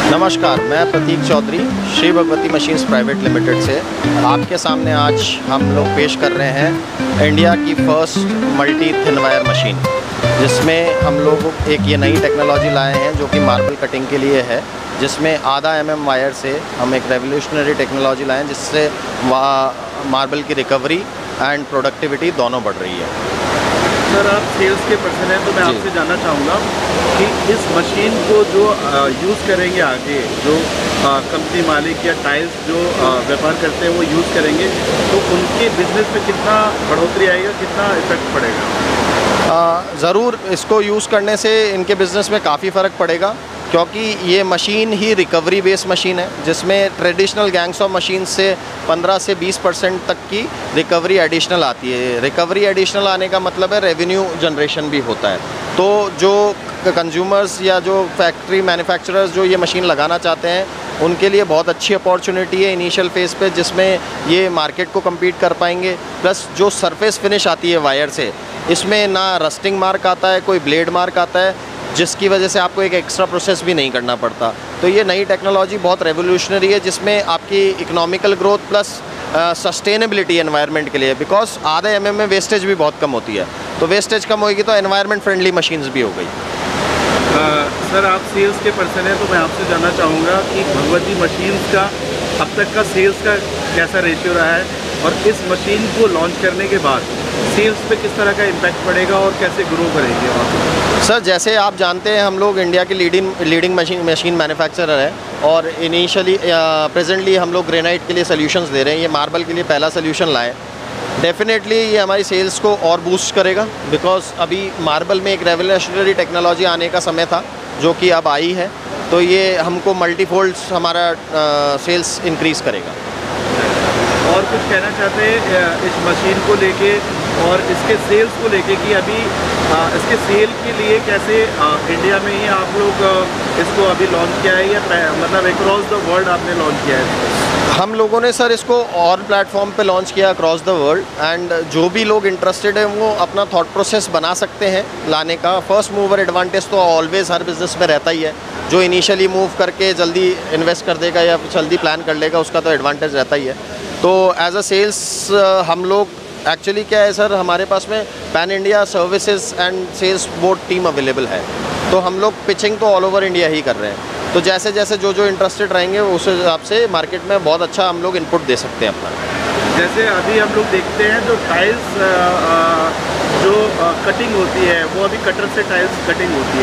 नमस्कार, मैं Prateek Chaudhary Shri Bhagwati machines private limited से आपके सामने आज हम लोग पेश कर रहे हैं इंडिया की first multi thin wire machine, जिसमें हम लोग एक ये नई टेक्नोलॉजी लाए हैं जो कि मार्बल कटिंग के लिए है, जिसमें आधा mm वायर से हम एक रेवोल्यूशनरी टेक्नोलॉजी लाए हैं जिससे मार्बल की रिकवरी एंड प्रोडक्टिविटी दोनों बढ़ रही है। सर, आप सेल्स के पर्सन हैं तो मैं आपसे जानना चाहूँगा कि इस मशीन को जो यूज़ करेंगे आगे, जो कंपनी मालिक या टाइल्स जो व्यापार करते हैं वो यूज़ करेंगे, तो उनके बिजनेस में कितना बढ़ोतरी आएगा, कितना इफेक्ट पड़ेगा? ज़रूर इसको यूज़ करने से इनके बिज़नेस में काफ़ी फ़र्क पड़ेगा, क्योंकि ये मशीन ही रिकवरी बेस्ड मशीन है, जिसमें ट्रेडिशनल गैंग्स ऑफ मशीन से 15 से 20% तक की रिकवरी एडिशनल आती है। रिकवरी एडिशनल आने का मतलब है रेवेन्यू जनरेशन भी होता है। तो जो कंज्यूमर्स या जो फैक्ट्री मैन्युफैक्चरर्स जो ये मशीन लगाना चाहते हैं, उनके लिए बहुत अच्छी अपॉर्चुनिटी है इनिशियल फेज़ पे, जिसमें ये मार्केट को कम्पीट कर पाएंगे। प्लस जो सरफेस फिनिश आती है वायर से, इसमें ना रस्टिंग मार्क आता है, कोई ब्लेड मार्क आता है, जिसकी वजह से आपको एक एक्स्ट्रा प्रोसेस भी नहीं करना पड़ता। तो ये नई टेक्नोलॉजी बहुत रेवोल्यूशनरी है, जिसमें आपकी economical growth plus sustainability environment के लिए, बिकॉज आधे mm में वेस्टेज भी बहुत कम होती है। तो वेस्टेज कम होगी तो एनवायरनमेंट फ्रेंडली मशीन्स भी हो गई। सर, आप सेल्स के पर्सन हैं तो मैं आपसे जानना चाहूँगा कि भगवती मशीन्स का अब तक का सेल्स का कैसा रेशियो रहा है, और इस मशीन को लॉन्च करने के बाद सेल्स पे किस तरह का इम्पैक्ट पड़ेगा और कैसे ग्रो करेंगे? और सर, जैसे आप जानते हैं, हम लोग इंडिया की लीडिंग मशीन मैन्युफैक्चरर है, और इनिशियली प्रेजेंटली हम लोग ग्रेनाइट के लिए सोल्यूशंस दे रहे हैं। ये मार्बल के लिए पहला सोल्यूशन लाए। डेफिनेटली ये हमारी सेल्स को और बूस्ट करेगा, बिकॉज अभी मार्बल में एक रेवोल्यूशनरी टेक्नोलॉजी आने का समय था जो कि अब आई है। तो ये हमको मल्टीफोल्ड्स हमारा सेल्स इंक्रीज़ करेगा। और कुछ कहना चाहते हैं इस मशीन को लेके और इसके सेल्स को लेके कि अभी इसके सेल के लिए कैसे इंडिया में ही आप लोग इसको अभी लॉन्च किया है, या मतलब अक्रॉस द वर्ल्ड आपने लॉन्च किया है? हम लोगों ने सर इसको और प्लेटफॉर्म पे लॉन्च किया अक्रॉस द वर्ल्ड, एंड जो भी लोग इंटरेस्टेड हैं वो अपना थॉट प्रोसेस बना सकते हैं लाने का। फर्स्ट मूवर एडवांटेज तो ऑलवेज़ हर बिज़नेस में रहता ही है। जो इनिशियली मूव करके जल्दी इन्वेस्ट कर देगा या जल्दी प्लान कर लेगा, उसका तो एडवांटेज रहता ही है। तो एज अ सेल्स हम लोग एक्चुअली क्या है सर, हमारे पास में pan India services and sales board team available है। तो हम लोग पिचिंग तो ऑल ओवर इंडिया ही कर रहे हैं। तो जैसे जैसे जो इंटरेस्टेड रहेंगे उस हिसाब से मार्केट में बहुत अच्छा हम लोग इनपुट दे सकते हैं अपना। जैसे अभी हम लोग देखते हैं जो टाइल्स जो कटिंग होती है वो अभी कटर से टाइल्स कटिंग होती है।